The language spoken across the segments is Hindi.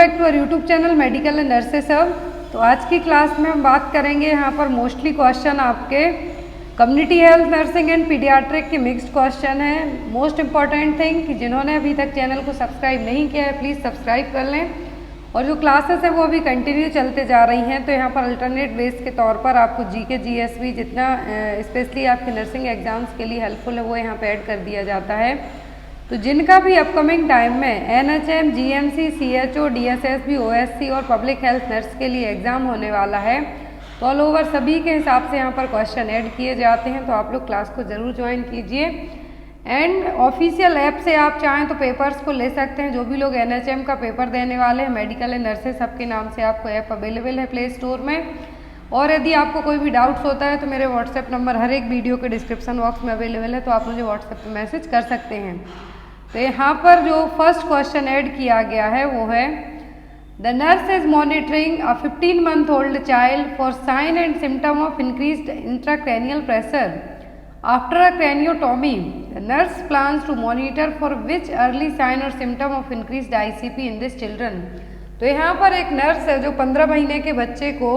Back to our YouTube channel medical and nurses hub. तो आज की क्लास में हम बात करेंगे यहाँ पर मोस्टली क्वेश्चन आपके community health nursing and paediatric के मिक्स्ड क्वेश्चन है। मोस्ट इम्पॉर्टेंट थिंग कि जिन्होंने अभी तक चैनल को सब्सक्राइब नहीं किया है प्लीज़ सब्सक्राइब कर लें, और जो क्लासेस हैं वो अभी कंटिन्यू चलते जा रही हैं। तो यहाँ पर अल्टरनेट बेस के तौर पर आपको जीके जीएसवी जितना स्पेशली आपके नर्सिंग एग्जाम्स के लिए हेल्पफुल है वो यहाँ पे ऐड कर दिया जाता है। तो जिनका भी अपकमिंग टाइम में NHM, GMC, CHO, DSSB, OSC और पब्लिक हेल्थ नर्स के लिए एग्ज़ाम होने वाला है, तो ऑल ओवर सभी के हिसाब से यहाँ पर क्वेश्चन ऐड किए जाते हैं। तो आप लोग क्लास को ज़रूर ज्वाइन कीजिए। एंड ऑफिशियल ऐप से आप चाहें तो पेपर्स को ले सकते हैं। जो भी लोग एनएचएम का पेपर देने वाले हैं, मेडिकल एंड नर्सेस सबके नाम से आपको ऐप अवेलेबल है प्ले स्टोर में। और यदि आपको कोई भी डाउट्स होता है तो मेरे व्हाट्सएप नंबर हर एक वीडियो के डिस्क्रिप्शन बॉक्स में अवेलेबल है, तो आप मुझे व्हाट्सएप पर मैसेज कर सकते हैं। तो यहाँ पर जो फर्स्ट क्वेश्चन ऐड किया गया है वो है the nurse is monitoring a 15-month-old child for sign and symptom of increased intracranial pressure after a craniotomy. The nurse plans to monitor for which early sign और symptom of increased ICP in this children. तो यहाँ पर एक नर्स है जो 15 महीने के बच्चे को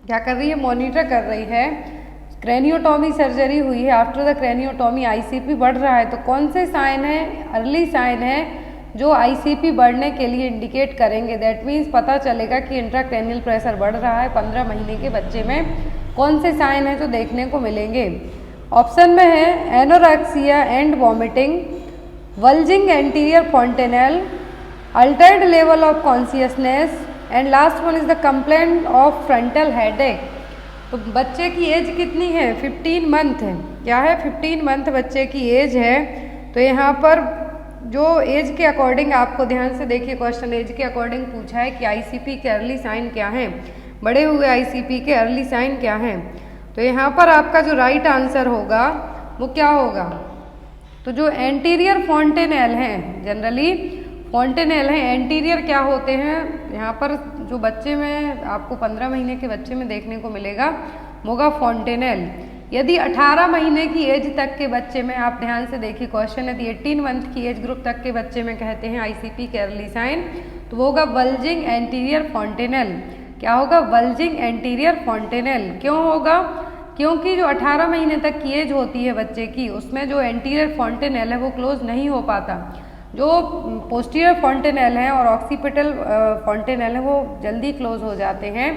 क्या कर रही है, मॉनिटर कर रही है। क्रेनियोटॉमी सर्जरी हुई है, आफ्टर द क्रेनियोटॉमी आईसीपी बढ़ रहा है। तो कौन से साइन है, अर्ली साइन है जो आईसीपी बढ़ने के लिए इंडिकेट करेंगे। दैट मीन्स पता चलेगा कि इंट्राक्रैनियल प्रेशर बढ़ रहा है 15 महीने के बच्चे में। कौन से साइन है जो देखने को मिलेंगे। ऑप्शन में है anorexia and vomiting, bulging anterior fontanelle, altered level of consciousness and last one is the complaint of frontal headache. तो बच्चे की एज कितनी है, 15 मंथ है। क्या है, 15 मंथ बच्चे की एज है। तो यहाँ पर जो एज के अकॉर्डिंग आपको ध्यान से देखिए, क्वेश्चन एज के अकॉर्डिंग पूछा है कि आईसीपी के अर्ली साइन क्या हैं, बड़े हुए आईसीपी के अर्ली साइन क्या हैं। तो यहाँ पर आपका जो राइट आंसर होगा वो क्या होगा, तो जो एंटीरियर फॉन्टेनेल हैं, जनरली फॉन्टेनेल हैं, एंटीरियर क्या होते हैं यहाँ पर जो बच्चे में आपको 15 महीने के बच्चे में देखने को मिलेगा होगा फॉन्टेनेल। यदि 18 महीने की एज तक के बच्चे में, आप ध्यान से देखिए क्वेश्चन, यदि 18 मंथ की एज ग्रुप तक के बच्चे में कहते हैं आईसीपी के अर्ली साइन, तो वो होगा वल्जिंग एंटीरियर फॉन्टेनेल। क्या होगा, वल्जिंग एंटीरियर फॉन्टेनेल। क्यों होगा, क्योंकि जो 18 महीने तक की एज होती है बच्चे की, उसमें जो एंटीरियर फॉन्टेनेल है वो क्लोज नहीं हो पाता। जो पोस्टीरियर फॉन्टेनेल है और ऑक्सीपिटल फॉन्टेनेल है वो जल्दी क्लोज हो जाते हैं,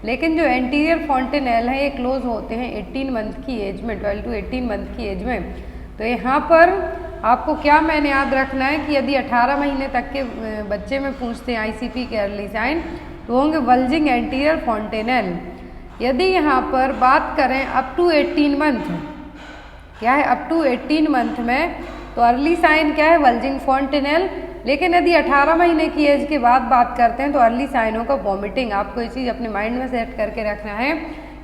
लेकिन जो एंटीरियर फॉन्टेनेल है ये क्लोज होते हैं 18 मंथ की एज में, 12 to 18 मंथ की एज में। तो यहाँ पर आपको क्या मैंने याद रखना है कि यदि 18 महीने तक के बच्चे में पूछते हैं आईसीपी के अर्ली साइन तो होंगे वल्जिंग एंटीरियर फॉन्टेनेल। यदि यहाँ पर बात करें अप टू 18 मंथ, क्या है अप टू 18 मंथ में, तो अर्ली साइन क्या है, वल्जिंग फॉन्टेनेल। लेकिन यदि 18 महीने की एज के बाद बात करते हैं तो अर्ली साइनों का वॉमिटिंग। आपको ये चीज़ अपने माइंड में सेट करके रखना है।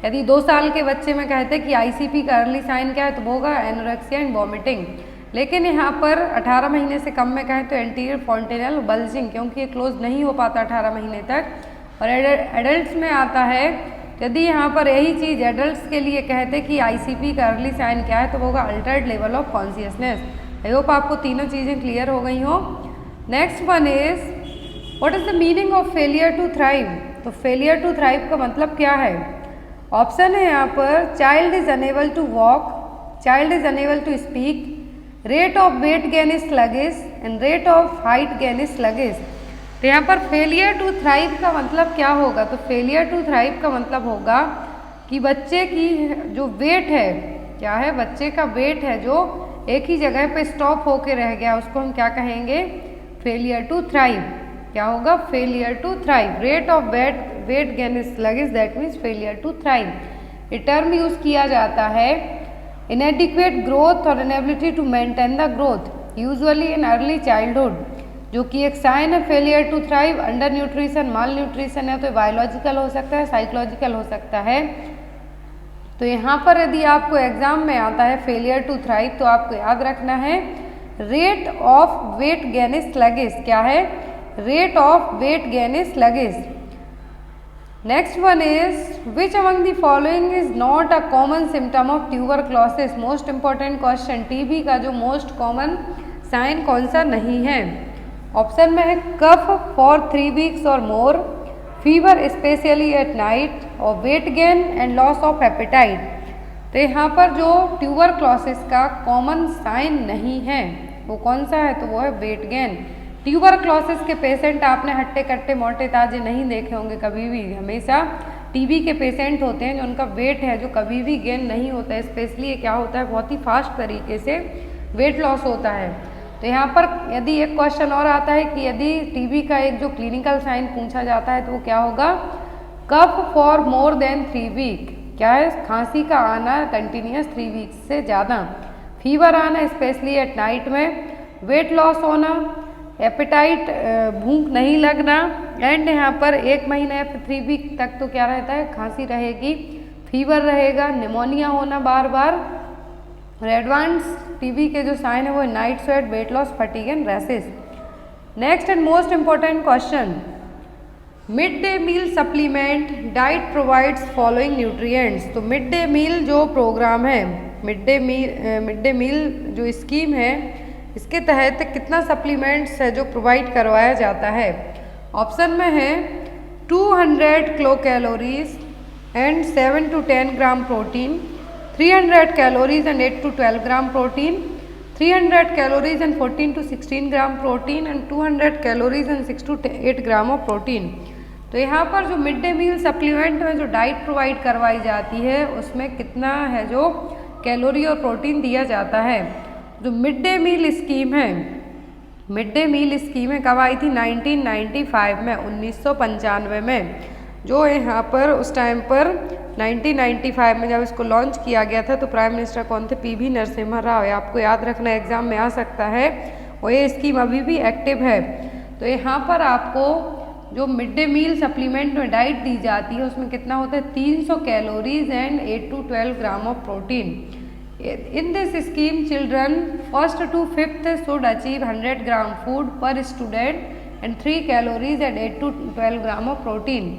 यदि 2 साल के बच्चे में कहते हैं कि आईसीपी का अर्ली साइन क्या है, तो वो होगा एनोरेक्सिया एंड वॉमिटिंग। लेकिन यहाँ पर 18 महीने से कम में कहें तो एंटीरियर फॉन्टेनेल बल्जिंग, क्योंकि ये क्लोज नहीं हो पाता 18 महीने तक। और एडल्ट में आता है, यदि यहाँ पर यही चीज़ एडल्ट के लिए कहते कि आईसीपी का अर्ली साइन क्या है, तो वो होगा altered level of consciousness. I hope आपको तीनों चीज़ें क्लियर हो गई हो। Next one is what is the meaning of failure to thrive. तो फेलियर टू थ्राइव का मतलब क्या है। ऑप्शन है यहाँ पर child is unable to walk, child is unable to speak, rate of weight gain is sluggish and rate of height gain is sluggish. तो यहाँ पर फेलियर टू थ्राइव का मतलब क्या होगा, तो फेलियर टू थ्राइव का मतलब होगा कि बच्चे की जो वेट है, क्या है, बच्चे का वेट है जो एक ही जगह पे स्टॉप होके रह गया, उसको हम क्या कहेंगे, फेलियर टू थ्राइव। क्या होगा, failure to thrive. Rate of weight gain is sluggish, that means failure to thrive. ये टर्म यूज किया जाता है इनएडिक्वेट ग्रोथ और inability to maintain the growth usually in early childhood, जो कि एक साइन है failure to thrive. Undernutrition, malnutrition है तो बायोलॉजिकल हो सकता है, साइकोलॉजिकल हो सकता है। तो यहाँ पर यदि आपको एग्जाम में आता है फेलियर टू थ्राइव, तो आपको याद रखना है rate of weight gain is sluggish. क्या है, rate of weight gain is sluggish. Next one is which among the following is not a common symptom of tuberculosis. Most important question, TB का जो मोस्ट कॉमन साइन कौन सा नहीं है। ऑप्शन में है कफ फॉर 3 वीक्स और मोर, फीवर स्पेशली एट नाइट, और weight gain and loss of appetite. तो यहाँ पर जो ट्यूबरक्लोसिस का कॉमन साइन नहीं है वो कौन सा है, तो वो है वेट गेन। ट्यूबरक्लोसिस के पेशेंट आपने हट्टे कट्टे मोटे ताजे नहीं देखे होंगे कभी भी, हमेशा टीबी के पेशेंट होते हैं जो उनका वेट है जो कभी भी गेन नहीं होता है, स्पेशली ये क्या होता है बहुत ही फास्ट तरीके से वेट लॉस होता है। तो यहाँ पर यदि एक क्वेश्चन और आता है कि यदि टीबी का एक जो क्लिनिकल साइन पूछा जाता है तो वो क्या होगा, cough for more than 3 week, क्या है, खांसी का आना कंटिन्यूस 3 वीक से ज़्यादा, फीवर आना स्पेशली एट नाइट में, वेट लॉस होना, एपेटाइट भूख नहीं लगना, एंड यहाँ पर 1 महीने या 3 वीक तक तो क्या रहता है, खांसी रहेगी, फीवर रहेगा, निमोनिया होना बार बार। और एडवांस टीबी के जो साइन है वो night sweat, weight loss, fatigue and rashes. Next and most important question, mid day meal supplement diet provides following nutrients. तो मिड डे मील जो प्रोग्राम है, मिड डे मील जो स्कीम है, इसके तहत कितना सप्लीमेंट्स है जो प्रोवाइड करवाया जाता है। ऑप्शन में है 200 kilo calories and 7 to 10 gram protein, 300 calories and 8 to 12 gram protein, 300 calories and 14 to 16 gram protein, and 200 calories and 6 to 8 gram of protein. तो यहाँ पर जो मिड डे मील सप्लीमेंट में जो डाइट प्रोवाइड करवाई जाती है उसमें कितना है जो कैलोरी और प्रोटीन दिया जाता है। जो मिड डे मील स्कीम है, मिड डे मील स्कीम कब आई थी, 1995 में, 1995 में। जो यहाँ पर उस टाइम पर 1995 में जब इसको लॉन्च किया गया था तो प्राइम मिनिस्टर कौन थे, पीवी नरसिम्हा राव। आपको याद रखना एग्जाम में आ सकता है, और ये स्कीम अभी भी एक्टिव है। तो यहाँ पर आपको जो मिड डे मील सप्लीमेंट में डाइट दी जाती है उसमें कितना होता है, 300 calories and 8 to 12 gram of protein. In this scheme, children 1st to 5th should achieve 100 gram food per student and 3 calories and 8 to 12 gram of protein.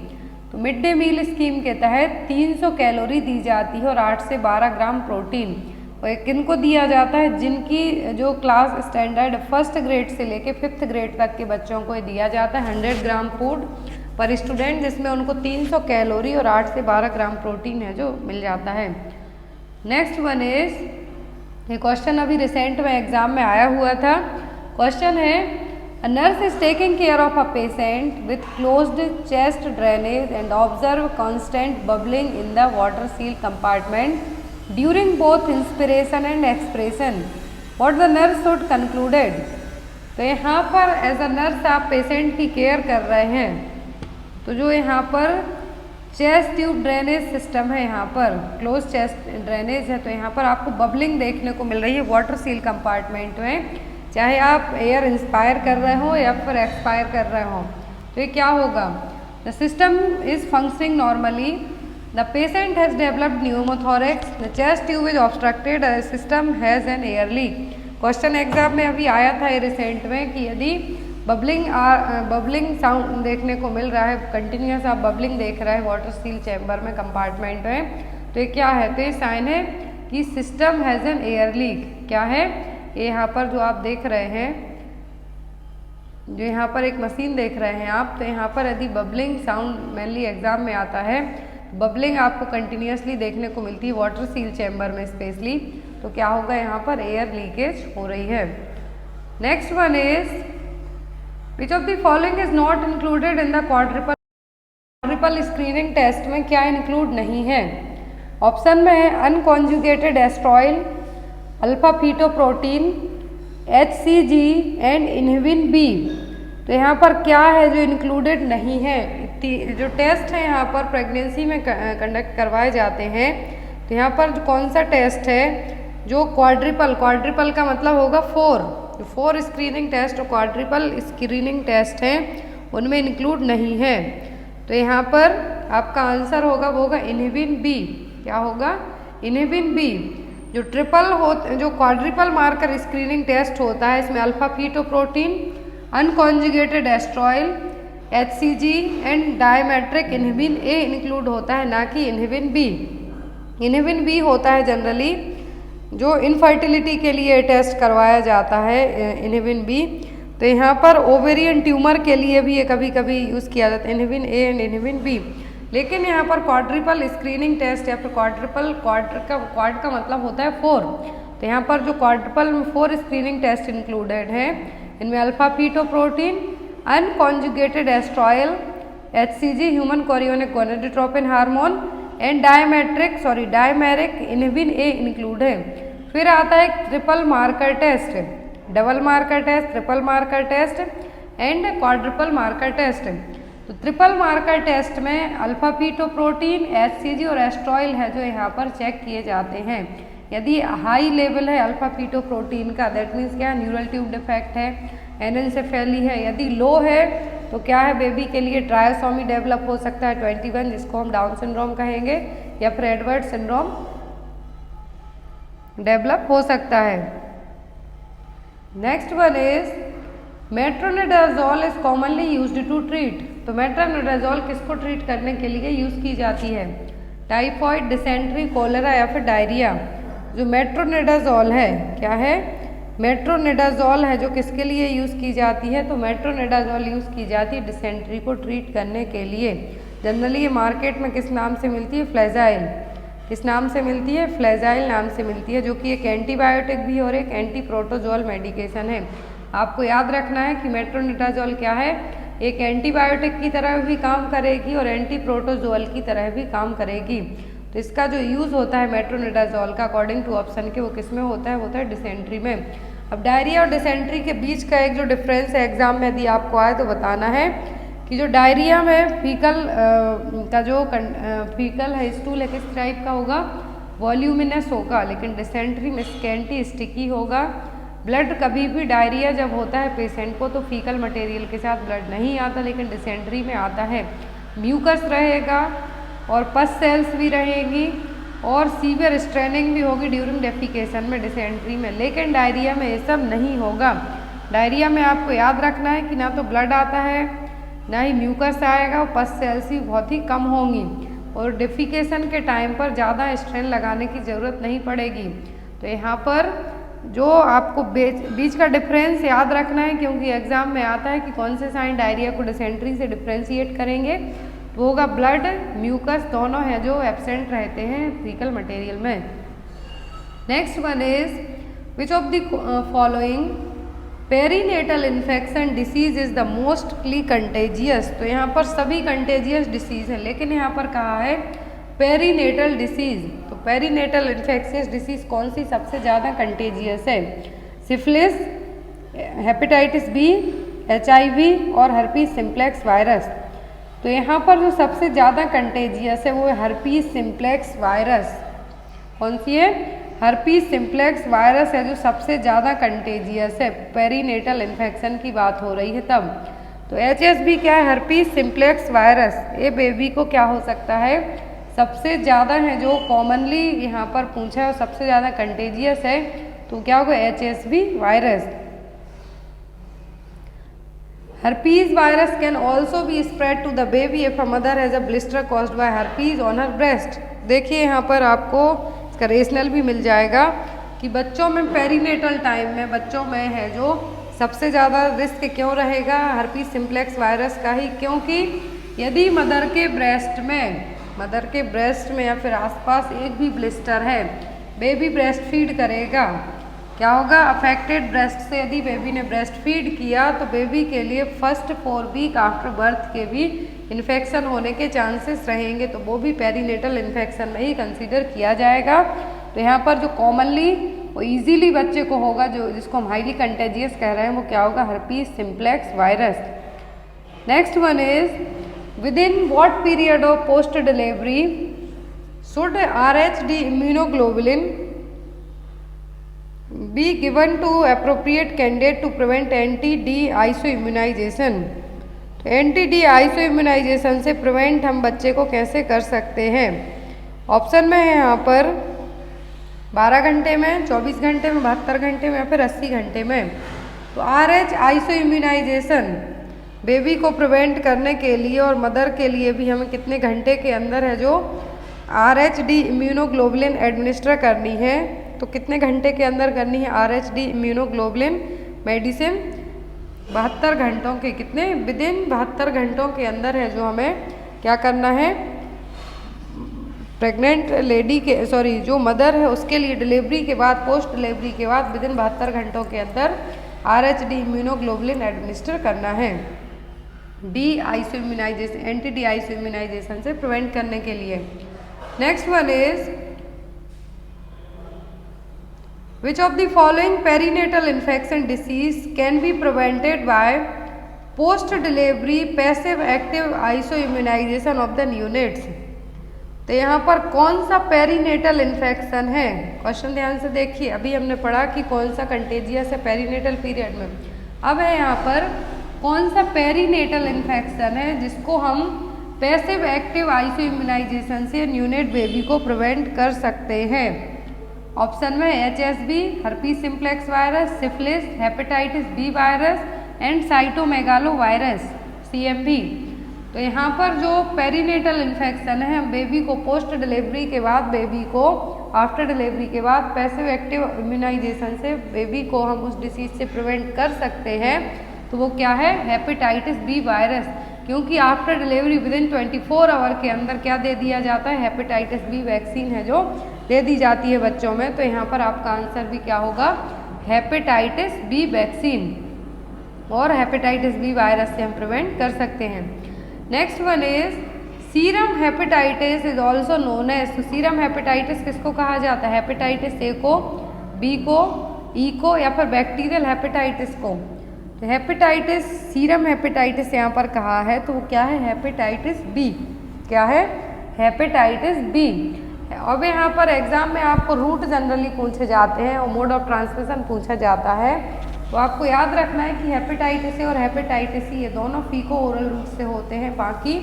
तो मिड डे मील स्कीम के तहत 300 कैलोरी दी जाती है और 8 से 12 ग्राम प्रोटीन। और किनको दिया जाता है, जिनकी जो क्लास स्टैंडर्ड 1st ग्रेड से लेके 5th ग्रेड तक के बच्चों को दिया जाता है 100 ग्राम फूड पर स्टूडेंट, जिसमें उनको 300 कैलोरी और 8 से 12 ग्राम प्रोटीन है जो मिल जाता है। नेक्स्ट वन इज, ये क्वेश्चन अभी रिसेंट में एग्जाम में आया हुआ था। क्वेश्चन है, a nurse is taking care of a patient with closed chest drainage and observe constant bubbling in the water seal compartment during both inspiration and expression, what the nurse should concluded. तो यहाँ पर एज अ नर्स आप पेशेंट की केयर कर रहे हैं, तो जो यहाँ पर चेस्ट ट्यूब ड्रेनेज सिस्टम है, यहाँ पर क्लोज चेस्ट ड्रेनेज है, तो यहाँ पर आपको बबलिंग देखने को मिल रही है वाटर सील कंपार्टमेंट में, चाहे आप एयर इंस्पायर कर रहे हो या फिर एक्सपायर कर रहे हो। तो ये क्या होगा, the system is functioning normally, the patient has developed pneumothorax, the chest tube is obstructed, the system has an air leak. Question exam में अभी आया था ये रिसेंट में कि यदि बबलिंग साउंड देखने को मिल रहा है, कंटिन्यूस आप बबलिंग देख रहे हैं वाटर सील चैम्बर में, कंपार्टमेंट में, तो ये क्या है, तो ये साइन है कि system has an air leak. क्या है ये, यहाँ पर जो आप देख रहे हैं, जो यहाँ पर एक मशीन देख रहे हैं आप, तो यहाँ पर यदि बबलिंग साउंड मेनली एग्जाम में आता है, बबलिंग आपको कंटिन्यूसली देखने को मिलती है वाटर सील चैम्बर में स्पेशली, तो क्या होगा, यहाँ पर एयर लीकेज हो रही है। Next one is, which of the following is not included in the quadruple screening test में क्या इंक्लूड नहीं है। ऑप्शन में है unconjugated estriol, alpha fetoprotein, HCG and inhibin B. तो यहाँ पर क्या है जो इंक्लूडेड नहीं है, जो टेस्ट है यहाँ पर प्रेगनेंसी में कंडक्ट करवाए जाते हैं, तो यहाँ पर कौन सा टेस्ट है जो क्वाड्रिपल का मतलब होगा 4 स्क्रीनिंग टेस्ट और क्वाड्रिपल स्क्रीनिंग टेस्ट हैं उनमें इंक्लूड नहीं है। तो यहाँ पर आपका आंसर होगा वो होगा इनहिबिन बी। क्या होगा, इनहिबिन बी। जो क्वाड्रिपल मार्कर स्क्रीनिंग टेस्ट होता है इसमें alpha fetoprotein, unconjugated estriol, HCG and dimeric inhibin A include होता है, ना कि इनहिबिन बी। इनहिबिन बी होता है जनरली जो इनफर्टिलिटी के लिए टेस्ट करवाया जाता है, इनहिबिन बी। तो यहाँ पर ओवेरियन ट्यूमर के लिए भी ये कभी कभी यूज़ किया जाता है, inhibin A and inhibin B. लेकिन यहाँ पर क्वाड्रिपल स्क्रीनिंग टेस्ट या फिर क्वाड का मतलब होता है 4, तो यहाँ पर जो क्वाड्रिपल में 4 स्क्रीनिंग टेस्ट इंक्लूडेड हैं, इनमें alpha fetoprotein, unconjugated estriol, HCG human chorionic gonadotropin hormone and dimeric inhibin A include है। फिर आता है triple marker test, double marker test, triple marker test and quadruple marker test. तो ट्रिपल मार्कर टेस्ट में अल्फा फीटोप्रोटीन, HCG और एस्ट्रॉयल है जो यहाँ पर चेक किए जाते हैं। यदि हाई लेवल है अल्फा फीटोप्रोटीन का, दैट मीन्स क्या है, न्यूरल ट्यूब डिफेक्ट है, एनेंसेफेली है। यदि लो है तो क्या है, बेबी के लिए ट्रायसोमी डेवलप हो सकता है 21, जिसको हम डाउन सिंड्रोम कहेंगे, या फिर एडवर्ड सिंड्रोम डेवलप हो सकता है। Next one is metronidazole is commonly used to treat. तो मेट्रोनिडाजोल किसको ट्रीट करने के लिए यूज़ की जाती है? टाइफॉइड, डिसेंट्री, कोलेरा या फिर डायरिया। जो मेट्रोनिडाजोल है, क्या है, मेट्रोनिडाजोल है जो किसके लिए यूज़ की जाती है? तो मेट्रोनिडाजोल यूज़ की जाती है डिसेंट्री को ट्रीट करने के लिए। जनरली ये मार्केट में किस नाम से मिलती है? फ्लैजाइल। किस नाम से मिलती है? फ्लैजाइल नाम से मिलती है, जो कि एक एंटीबायोटिक भी और एक एंटी प्रोटोजोल मेडिकेशन है। आपको याद रखना है कि मेट्रोनिडाजोल क्या है, एक एंटीबायोटिक की तरह भी काम करेगी और एंटी प्रोटोजोल की तरह भी काम करेगी। तो इसका जो यूज़ होता है मेट्रोनिडाजोल का अकॉर्डिंग टू ऑप्शन के, वो किस में होता है? होता है डिसेंट्री में। अब डायरिया और डिसेंट्री के बीच का एक जो डिफरेंस है, एग्जाम में यदि आपको आए तो बताना है कि जो डायरिया में फीकल का जो फीकल है, स्टूल है, किस टाइप का होगा? वॉल्यूमिनस होगा। लेकिन डिसेंट्री में स्कैंटी, स्टिकी होगा। ब्लड कभी भी डायरिया जब होता है पेशेंट को तो फीकल मटेरियल के साथ ब्लड नहीं आता, लेकिन डिसेंट्री में आता है। म्यूकस रहेगा और पस सेल्स भी रहेंगी और सीवियर स्ट्रेनिंग भी होगी ड्यूरिंग डेफिकेशन में डिसेंट्री में। लेकिन डायरिया में ये सब नहीं होगा। डायरिया में आपको याद रखना है कि ना तो ब्लड आता है, ना ही म्यूकस आएगा, और पस सेल्स भी बहुत ही कम होंगी और डेफिकेशन के टाइम पर ज़्यादा स्ट्रेन लगाने की ज़रूरत नहीं पड़ेगी। तो यहाँ पर जो आपको बीच का डिफरेंस याद रखना है, क्योंकि एग्जाम में आता है कि कौन से साइन डायरिया को डिसेंट्री से डिफ्रेंशिएट करेंगे, तो होगा ब्लड, म्यूकस दोनों हैं जो एब्सेंट रहते हैं फीकल मटेरियल में। Next one is which of the following perinatal infection disease is the mostly contagious. तो यहाँ पर सभी कंटेजियस डिसीज है, लेकिन यहाँ पर कहा है पेरीनेटल डिसीज। तो पेरीनेटल इन्फेक्शियस डिसीज कौन सी सबसे ज़्यादा कंटेजियस है? सिफिलिस, हेपेटाइटिस बी, HIV और हर्पीस सिम्प्लेक्स वायरस। तो यहाँ पर जो सबसे ज़्यादा कंटेजियस है वो है हर्पीस सिम्प्लेक्स वायरस। कौन सी है? हर्पीस सिम्प्लेक्स वायरस है जो सबसे ज़्यादा कंटेजियस है। पेरीनेटल इन्फेक्शन की बात हो रही है तब। तो HSV क्या है? Herpes simplex virus. ये बेबी को क्या हो सकता है? सबसे ज़्यादा है जो कॉमनली यहाँ पर पूछा है और सबसे ज़्यादा कंटेजियस है, तो क्या होगा? HSV virus. Herpes virus can also be spread to the baby if a mother has a blister caused by herpes on her breast। देखिए यहाँ पर आपको इसका रेशनल भी मिल जाएगा कि बच्चों में पेरीनेटल टाइम में बच्चों में है जो सबसे ज़्यादा रिस्क क्यों रहेगा? हर्पीस सिम्प्लेक्स वायरस का ही, क्योंकि यदि मदर के ब्रेस्ट में या फिर आसपास एक भी ब्लिस्टर है, बेबी ब्रेस्ट फीड करेगा, क्या होगा? अफेक्टेड ब्रेस्ट से यदि बेबी ने ब्रेस्ट फीड किया तो बेबी के लिए फर्स्ट 4 वीक आफ्टर बर्थ के भी इन्फेक्शन होने के चांसेस रहेंगे, तो वो भी पेरीनेटल इन्फेक्शन में ही कंसीडर किया जाएगा। तो यहाँ पर जो कॉमनली वो इजीली बच्चे को होगा, जो जिसको हम हाईली कंटेजियस कह रहे हैं, वो क्या होगा? Herpes simplex virus. Next one is within what period of post delivery should RH-D immunoglobulin be given to appropriate candidate to prevent anti-D isoimmunization। तो anti-D isoimmunization से प्रिवेंट हम बच्चे को कैसे कर सकते हैं? ऑप्शन में है यहाँ पर 12 घंटे में, 24 घंटे में, 72 घंटे में या फिर 80 घंटे में। तो RH आइसोइम्यूनाइजेशन बेबी को प्रिवेंट करने के लिए और मदर के लिए भी हमें कितने घंटे के अंदर है जो RH-D इम्यूनोग्लोबुलिन एडमिनिस्टर करनी है? तो कितने घंटे के अंदर करनी है RH-D इम्यूनोग्लोबुलिन मेडिसिन? 72 घंटों के कितने विदिन 72 घंटों के अंदर है जो हमें क्या करना है, प्रेग्नेंट लेडी के जो मदर है उसके लिए डिलीवरी के बाद, पोस्ट डिलीवरी के बाद विदिन 72 घंटों के अंदर RH-D इम्यूनोग्लोबुलिन एडमिनिस्टर करना है D isoimmunisation, anti D isoimmunisation से प्रिवेंट करने के लिए। Next one is which of the following perinatal infection disease can be prevented by post delivery passive active isoimmunisation of the neonates. तो यहाँ पर कौन सा पेरीनेटल इन्फेक्शन है, क्वेश्चन ध्यान से देखिए। अभी हमने पढ़ा कि कौन सा कंटेजियस है पेरीनेटल पीरियड में, अब है यहाँ पर कौन सा पेरीनेटल इन्फेक्शन है जिसको हम पैसिव एक्टिव आइसो इम्यूनाइजेशन से न्यूनेट बेबी को प्रिवेंट कर सकते हैं। ऑप्शन में HSV, herpes simplex virus, syphilis, hepatitis B virus and cytomegalovirus CMV। तो यहाँ पर जो पेरीनेटल इन्फेक्शन है, हम बेबी को पोस्ट डिलीवरी के बाद, बेबी को आफ्टर डिलीवरी के बाद पैसिव एक्टिव इम्यूनाइजेशन से बेबी को हम उस डिसीज से प्रिवेंट कर सकते हैं। तो वो क्या है, हेपेटाइटिस बी वायरस, क्योंकि आफ्टर डिलीवरी विदिन 24 आवर के अंदर क्या दे दिया जाता है, हेपेटाइटिस बी वैक्सीन है जो दे दी जाती है बच्चों में। तो यहाँ पर आपका आंसर भी क्या होगा, हेपेटाइटिस बी वैक्सीन, और हेपेटाइटिस बी वायरस से हम प्रिवेंट कर सकते हैं। Next one is serum hepatitis is also known as. तो सीरम हेपेटाइटिस किसको कहा जाता है, हेपेटाइटिस ए को, बी को, ई को, या फिर बैक्टीरियल हेपेटाइटिस को। तो हेपेटाइटिस, सीरम हेपेटाइटिस यहाँ पर कहा है तो वो क्या है, हेपेटाइटिस बी। क्या है, हेपेटाइटिस बी। अब यहाँ पर एग्जाम में आपको रूट जनरली पूछे जाते हैं और मोड ऑफ ट्रांसमिशन पूछा जाता है। तो आपको याद रखना है कि हेपेटाइटिस ए और हेपेटाइटिस सी ये दोनों फीको ओरल रूट से होते हैं। बाकी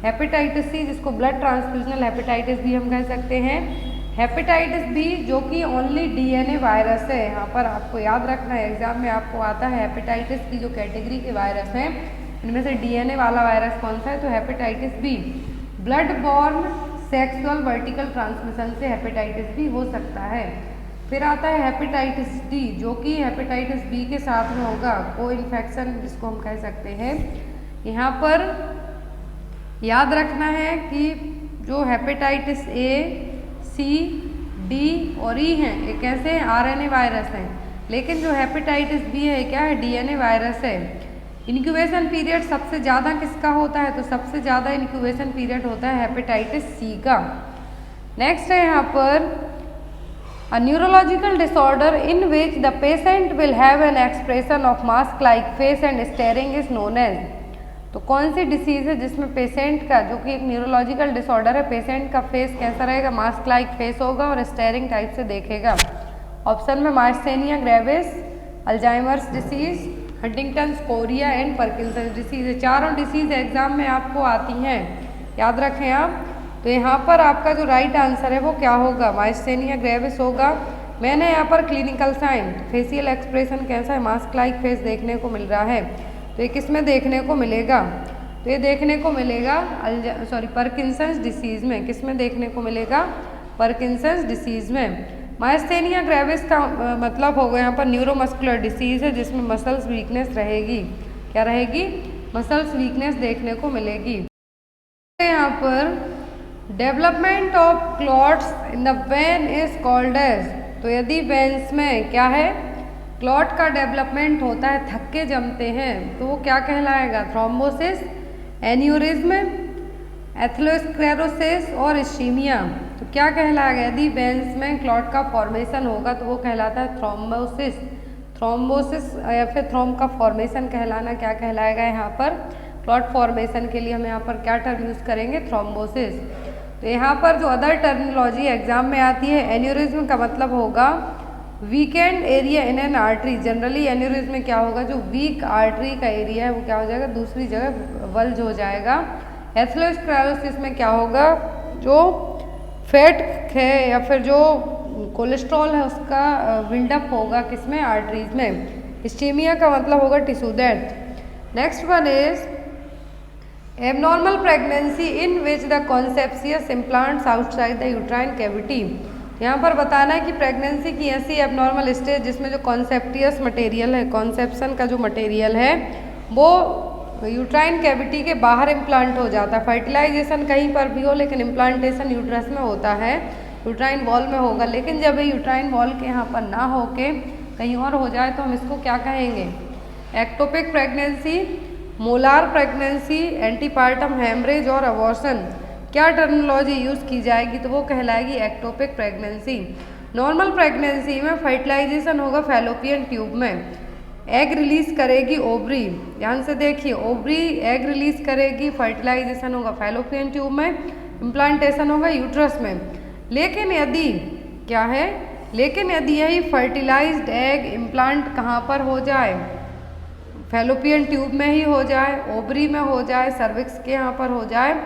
हेपेटाइटिस सी जिसको ब्लड ट्रांसफ्यूजनल हेपेटाइटिस भी हम कह सकते हैं, हेपेटाइटिस बी जो कि ओनली DNA वायरस है। यहाँ पर आपको याद रखना है, एग्जाम में आपको आता है हेपेटाइटिस की जो कैटेगरी के वायरस हैं इनमें से DNA वाला वायरस कौन सा है, तो hepatitis B. Blood borne sexual vertical transmission से हेपेटाइटिस बी हो सकता है। फिर आता है हेपेटाइटिस डी जो कि हेपेटाइटिस बी के साथ में होगा, को इन्फेक्शन जिसको हम कह सकते हैं। यहाँ पर याद रखना है कि जो हेपेटाइटिस ए, सी, डी और ई हैं ये कैसे हैं, RNA वायरस हैं। लेकिन जो हेपेटाइटिस बी है क्या है, DNA वायरस है। इंक्यूबेशन पीरियड सबसे ज़्यादा किसका होता है, तो सबसे ज़्यादा इंक्यूबेशन पीरियड होता है हेपेटाइटिस सी का। नेक्स्ट है यहाँ पर A neurological disorder in which the patient will have an expression of mask-like face and staring is known as। तो कौन सी डिसीज है जिसमें पेशेंट का, जो कि एक न्यूरोलॉजिकल डिसऑर्डर है, पेशेंट का फेस कैसा रहेगा, मास्क लाइक फेस होगा और स्टेयरिंग टाइप से देखेगा। ऑप्शन में myasthenia gravis, Alzheimer's disease, Huntington's chorea and Parkinson's disease. चारों डिसीज एग्जाम में आपको आती हैं, याद रखें आप। तो यहाँ पर आपका जो राइट आंसर है वो क्या होगा, माइस्थेनिया ग्रेविस होगा। मैंने यहाँ पर क्लिनिकल साइन, फेशियल एक्सप्रेशन कैसा है, मास्क लाइक फेस देखने को मिल रहा है। तो ये किस में देखने को मिलेगा, तो ये देखने को मिलेगा पार्किंसंस डिसीज में। किस में देखने को मिलेगा, पार्किंसंस डिसीज में। माइस्थेनिया ग्रेविस का मतलब होगा यहाँ पर न्यूरोमस्कुलर डिसीज है जिसमें मसल्स वीकनेस रहेगी। क्या रहेगी, मसल्स वीकनेस देखने को मिलेगी। यहाँ पर development of clots in the vein is called as. तो यदि वेन्स में क्या है, क्लॉट का डेवलपमेंट होता है, थक्के जमते हैं, तो वो क्या कहलाएगा, थ्रोम्बोसिस, एन्यूरिज्म, एथेरोस्क्लेरोसिस और इस्कीमिया। तो क्या कहलाएगा, यदि वेन्स में क्लॉट का फॉर्मेशन होगा तो वो कहलाता है थ्रोम्बोसिस। थ्रोम्बोसिस या फिर थ्रोम्ब का फॉर्मेशन कहलाना क्या कहलाएगा, यहाँ पर क्लॉट फॉर्मेशन के लिए हम यहाँ पर क्या टर्म यूज़ करेंगे, थ्रोम्बोसिस। तो यहाँ पर जो अदर टर्मिनोलॉजी एग्जाम में आती है, एन्यूरिज्म का मतलब होगा weekend area in an artery. Generally aneurysm में क्या होगा, जो वीक आर्टरी का एरिया है वो क्या हो जाएगा, दूसरी जगह वल्ज हो जाएगा। एथेरोस्क्लेरोसिस में क्या होगा, जो फैट है या फिर जो कोलेस्ट्रॉल है उसका बिल्डअप होगा किसमें, आर्टरीज में। इस्कीमिया का मतलब होगा tissue death. Next one is abnormal pregnancy in which the conceptus implants outside the uterine cavity. यहाँ पर बताना है कि प्रेगनेंसी की ऐसी एबनॉर्मल स्टेज जिसमें जो कॉन्सेप्टियस मटेरियल है, कॉन्सेप्शन का जो मटेरियल है वो यूट्राइन कैविटी के बाहर इम्प्लांट हो जाता है। फर्टिलाइजेशन कहीं पर भी हो लेकिन इम्प्लांटेशन यूट्रस में होता है, यूट्राइन वॉल में होगा। लेकिन जब यूट्राइन वॉल के यहाँ पर ना हो के कहीं और हो जाए तो हम इसको क्या कहेंगे? Ectopic pregnancy, molar pregnancy, antepartum haemorrhage और अबॉर्शन। क्या टर्मिनोलॉजी यूज़ की जाएगी? तो वो कहलाएगी एक्टोपिक प्रेगनेंसी। नॉर्मल प्रेगनेंसी में फर्टिलाइजेशन होगा फैलोपियन ट्यूब में, एग रिलीज करेगी ओवरी। ध्यान से देखिए, ओवरी एग रिलीज करेगी, फर्टिलाइजेशन होगा फैलोपियन ट्यूब में, इम्प्लांटेशन होगा यूट्रस में। लेकिन यदि क्या है, लेकिन यदि यही फर्टिलाइज्ड एग इम्प्लांट कहाँ पर हो जाए? फैलोपियन ट्यूब में ही हो जाए, ओवरी में हो जाए, सर्विक्स के यहाँ पर हो जाए,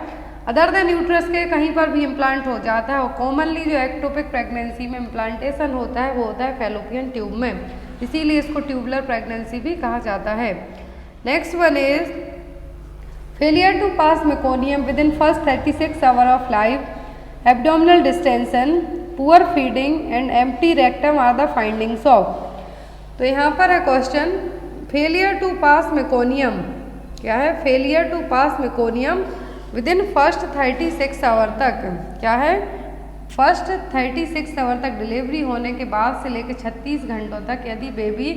अदर देन यूट्रस के कहीं पर भी इम्प्लांट हो जाता है। और कॉमनली जो एक्टोपिक प्रेगनेंसी में इम्प्लांटेशन होता है वो होता है फैलोपियन ट्यूब में, इसीलिए इसको ट्यूबुलर प्रेगनेंसी भी कहा जाता है। Next one is failure to pass meconium within first 36 hour of life, abdominal distension, poor feeding and empty rectum are the findings of. तो यहाँ पर है question, failure to pass meconium क्या है? Failure to pass meconium within first 36 hour तक क्या है? फर्स्ट 36 आवर तक डिलीवरी होने के बाद से लेकर 36 घंटों तक यदि बेबी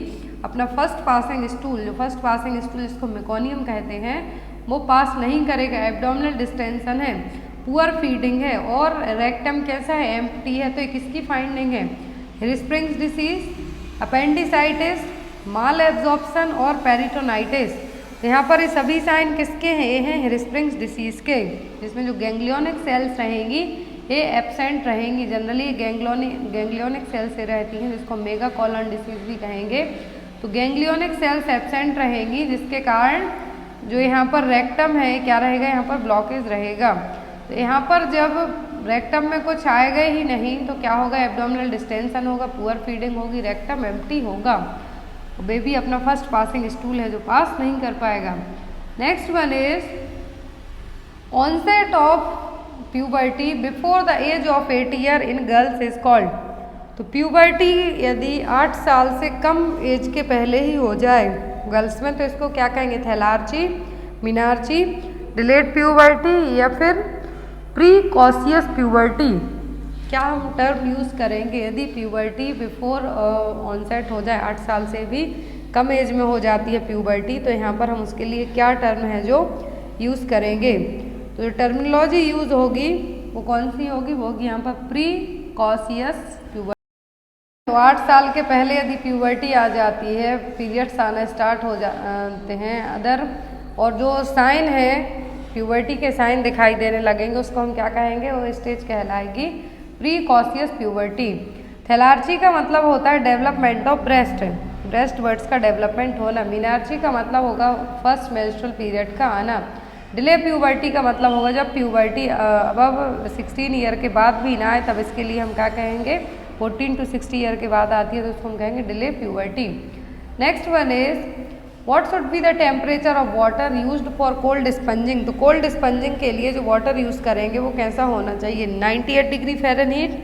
अपना फर्स्ट पासिंग स्टूल, जो फर्स्ट पासिंग स्टूल जिसको मेकोनियम कहते हैं, वो पास नहीं करेगा, एब्डोमिनल डिस्टेंशन है, पुअर फीडिंग है और रेक्टम कैसा है? एम्प्टी है, तो ये किसकी फाइंडिंग है? हिरस्प्रिंग्स डिसीज, अपेंडिसाइटिस, माल एब्जॉर्प्शन और पेरिटोनाइटिस। यहाँ पर ये सभी साइन किसके हैं? ये हैं हिरस्प्रिंग्स डिसीज के, जिसमें जो गैंग्लियोनिक सेल्स रहेंगी ये एब्सेंट रहेंगी। जनरली गैंग्लियोनिक सेल्स से रहती हैं, जिसको मेगा कॉलन डिसीज भी कहेंगे। तो गैंग्लियोनिक सेल्स एब्सेंट रहेंगी, जिसके कारण जो यहाँ पर रेक्टम है क्या रहेगा? यहाँ पर ब्लॉकेज रहेगा। तो यहाँ पर जब रेक्टम में कुछ आएगा ही नहीं तो क्या होगा? एब्डोमिनल डिस्टेंशन होगा, पुअर फीडिंग होगी, रेक्टम एम्प्टी होगा, बेबी अपना फर्स्ट पासिंग स्टूल है जो पास नहीं कर पाएगा। Next one is onset of puberty before the age of 8 year in girls is called. तो प्यूबर्टी यदि 8 साल से कम एज के पहले ही हो जाए गर्ल्स में तो इसको क्या कहेंगे? थैलार्ची, मिनार्ची, डिलेड प्यूबर्टी या फिर प्रीकॉशियस प्यूबर्टी। क्या हम टर्म यूज़ करेंगे यदि प्यूबर्टी बिफोर ऑनसेट हो जाए, 8 साल से भी कम एज में हो जाती है प्यूबर्टी, तो यहाँ पर हम उसके लिए क्या टर्म है जो यूज़ करेंगे? तो जो टर्मिनोलॉजी यूज़ होगी वो कौन सी होगी? वो होगी यहाँ पर प्रीकॉशियस प्यूबर्टी। तो 8 साल के पहले यदि प्यूबर्टी आ जाती है, पीरियड्स आना स्टार्ट हो जाते हैं अदर, और जो साइन है प्यूबर्टी के साइन दिखाई देने लगेंगे, उसको हम क्या कहेंगे? वो स्टेज कहलाएगी प्रीकॉशियस प्यूबर्टी। थैलार्ची का मतलब होता है development of breast, breast words का डेवलपमेंट होना। मिनार्ची का मतलब होगा फर्स्ट मेंस्ट्रुअल पीरियड का आना। डिले प्यूबर्टी का मतलब होगा जब प्यूबर्टी अब 16 ईयर के बाद भी ना आए, तब इसके लिए हम क्या कहेंगे? 14 to 60 ईयर के बाद आती है तो उसको हम कहेंगे delay puberty. Next one is what should be the temperature of water used for cold spongin. तो कोल्ड स्पंजिंग के लिए जो वाटर यूज़ करेंगे वो कैसा होना चाहिए? 98 degree Fahrenheit,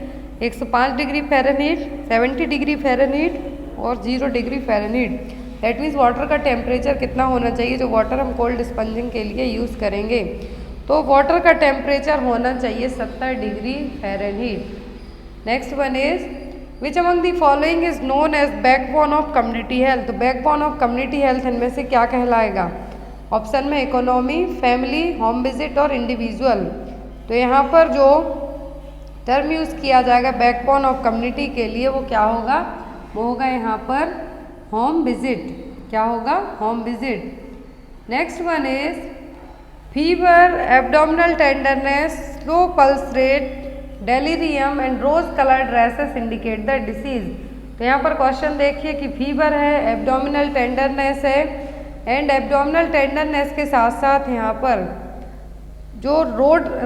105 degree Fahrenheit, 70 degree Fahrenheit और 0 degree Fahrenheit. That means water का टेम्परेचर कितना होना चाहिए जो वाटर हम कोल्ड स्पंजिंग के लिए यूज़ करेंगे? तो वाटर का टेम्परेचर होना चाहिए 70 degree Fahrenheit. Next one is which among the following is known as backbone of community health. तो बैकबोन ऑफ कम्युनिटी हेल्थ इनमें से क्या कहलाएगा? ऑप्शन में इकोनॉमी, फैमिली, होम विजिट और इंडिविजुअल। तो यहाँ पर जो टर्म यूज़ किया जाएगा बैकबोन ऑफ कम्युनिटी के लिए वो क्या होगा? वो होगा यहाँ पर होम विजिट। क्या होगा? Home visit. Next one is fever, abdominal tenderness, slow pulse rate, delirium and rose coloured rashes indicate the disease. तो यहाँ पर क्वेश्चन देखिए कि फीवर है, एब्डोमिनल टेंडरनेस है एंड एब्डोमिनल टेंडरनेस के साथ साथ यहाँ पर जो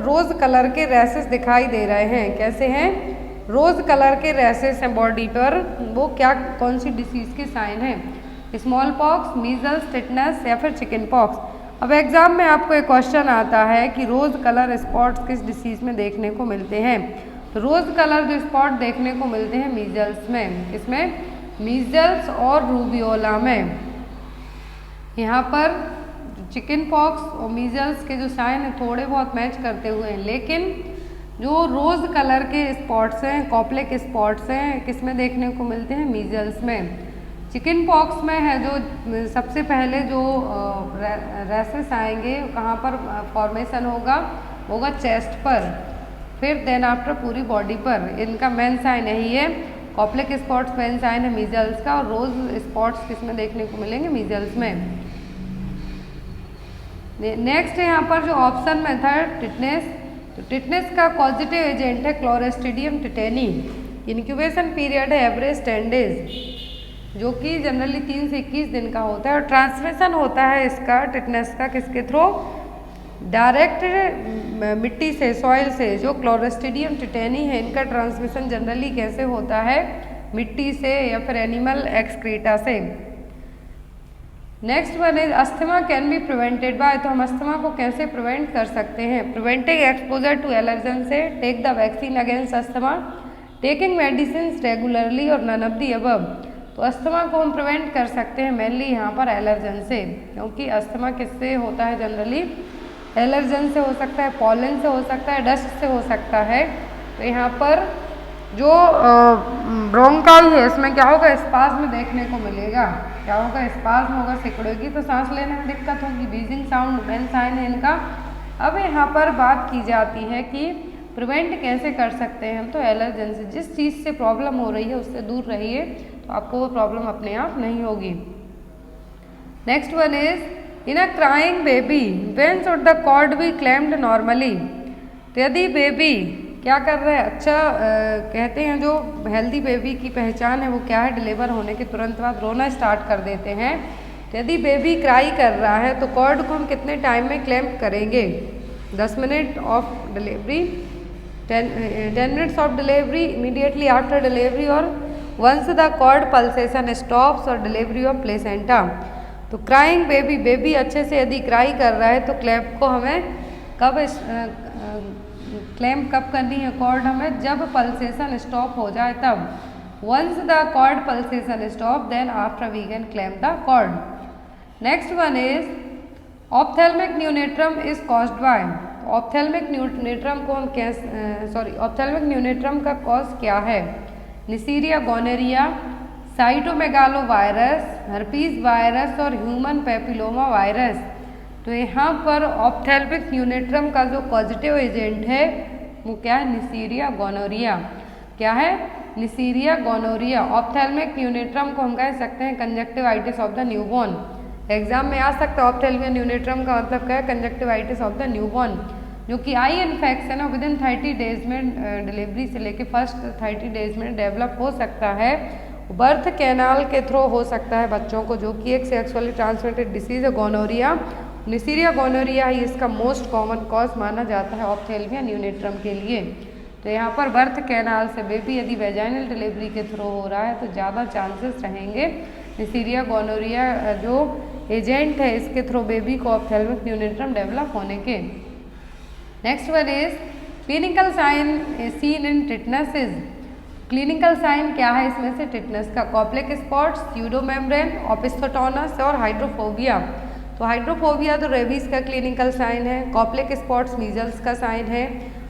रोज कलर के रैसेस दिखाई दे रहे हैं। कैसे हैं? रोज कलर के रैसेस हैं बॉडी पर, वो क्या कौन सी डिसीज के साइन है? स्मॉल पॉक्स, मीजल्स, टिटनस या फिर चिकन पॉक्स। अब एग्जाम में आपको एक क्वेश्चन आता है कि रोज कलर स्पॉट्स किस डिसीज में देखने को मिलते हैं। तो रोज कलर जो स्पॉट देखने को मिलते हैं मीजल्स में, इसमें मीजल्स और रूबियोला में। यहाँ पर चिकन पॉक्स और मीजल्स के जो साइन है थोड़े बहुत मैच करते हुए हैं, लेकिन जो रोज कलर के स्पॉट्स हैं, कॉप्लेक स्पॉट्स हैं, किसमें देखने को मिलते हैं? मीजल्स में। चिकन पॉक्स में है जो सबसे पहले जो रैसेस आएंगे, कहाँ पर फॉर्मेशन होगा चेस्ट पर, फिर देन आफ्टर पूरी बॉडी पर। इनका मेन साइन यही है, कॉप्लेक स्पॉट्स मेन साइन है मीजल्स का, और रोज स्पॉट्स किसमें देखने को मिलेंगे? मीजल्स में। नेक्स्ट है यहाँ पर जो ऑप्शन में था टिटनेस, तो टिटनेस का पॉजिटिव एजेंट है क्लोरेस्ट्रिडियम टिटेनी। इंक्यूबेशन पीरियड है एवरेज 10 डेज, जो कि जनरली 3 से 21 दिन का होता है, और ट्रांसमिशन होता है इसका टिटनेस का किसके थ्रू? डायरेक्ट मिट्टी से, सॉइल से। जो क्लोरेस्ट्रिडियम टिटेनी है, इनका ट्रांसमिशन जनरली कैसे होता है? मिट्टी से या फिर एनिमल एक्सक्रीटा से। Next one is asthma can be prevented by, तो हम अस्थमा को कैसे प्रिवेंट कर सकते हैं? प्रिवेंटिंग एक्सपोजर टू एलर्जन से, take the vaccine against asthma, taking medicine regularly और नन ऑफ दी अबव। तो अस्थमा को हम प्रिवेंट कर सकते हैं मेनली यहाँ पर एलर्जन से, क्योंकि अस्थमा किससे होता है? जनरली एलर्जन से हो सकता है, पॉलन से हो सकता है, डस्ट से हो सकता है। तो यहाँ पर जो ब्रोंकाई है, इसमें क्या होगा? स्पाज्म देखने को मिलेगा। क्या होगा? स्पाज्म होगा, सिकुड़ेगी, तो सांस लेने में दिक्कत होगी। बीजिंग साउंड मेन साइन है इनका। अब यहाँ पर बात की जाती है कि प्रिवेंट कैसे कर सकते हैं हम? तो एलर्जन से, जिस चीज़ से प्रॉब्लम हो रही है उससे दूर रहिए, तो आपको वो प्रॉब्लम अपने आप नहीं होगी। Next one is in a crying baby when should the cord be claimed normally. तो यदि बेबी क्या कर रहा है? अच्छा कहते हैं जो हेल्दी बेबी की पहचान है वो क्या है? डिलीवर होने के तुरंत बाद रोना स्टार्ट कर देते हैं। तो यदि बेबी क्राई कर रहा है तो कॉर्ड को हम कितने टाइम में क्लैम्प करेंगे? 10 minute of delivery, 10 minutes of delivery, immediately after delivery, और once the cord pulsation stops, और डिलीवरी ऑफ प्लेसेंटा। तो क्राइंग बेबी, बेबी अच्छे से यदि क्राई कर रहा है तो क्लैम्प को हमें कब क्लैम्प कब करनी है? कॉर्ड हमें जब पल्सेशन स्टॉप हो जाए तब। Once the cord pulsation stop, then after we can clamp the cord. Next one is ophthalmic neonatorum is caused by. Ophthalmic neonatorum को हम ऑप्थेल्मिक न्यूनेट्रम का कॉज क्या है? Neisseria gonorrhoea, cytomegalo virus, herpes virus और ह्यूमन पेपिलोमा वायरस। तो यहाँ पर ऑप्थेल्मिक न्यूनेट्रम का जो पॉजिटिव एजेंट है वो क्या है? Neisseria gonorrhoea. क्या है? Neisseria gonorrhoea. ऑप्थेल्मिक न्यूनेट्रम को हम कह सकते हैं conjunctivitis of the newborn. Exam में आ सकता है ऑप्थेल्मिक न्यूनेट्रम का मतलब क्या है? कंजक्टिवाइटिस ऑफ द न्यूबॉर्न, जो कि आई इन्फेक्शन है, विदिन 30 डेज में डिलीवरी से लेके फर्स्ट 30 डेज में डेवलप हो सकता है। बर्थ कैनाल के थ्रू हो सकता है बच्चों को, जो कि एक सेक्सुअली ट्रांसमिटेड डिसीज है गोनोरिया। निसीरिया गोनोरिया ही इसका मोस्ट कॉमन कॉज माना जाता है ऑप्थेल्मिया न्यूनेट्रम के लिए। तो यहाँ पर बर्थ कैनाल से बेबी यदि वेजाइनल डिलीवरी के थ्रू हो रहा है तो ज़्यादा चांसेस रहेंगे निसीरिया गोनोरिया जो एजेंट है इसके थ्रू बेबी को ऑप्थेल्मिक न्यूनेट्रम डेवलप होने के। Next one is clinical sign seen in tetanus is. Clinical sign क्या है इसमें से? टिटनस का कॉप्लेक स्पॉट्स, स्यूडोमेम्ब्रेन, ओपिस्थोटोनस और हाइड्रोफोबिया। तो हाइड्रोफोबिया तो रेबीज का क्लिनिकल साइन है, कॉप्लेक स्पॉट्स मीजल्स का साइन है।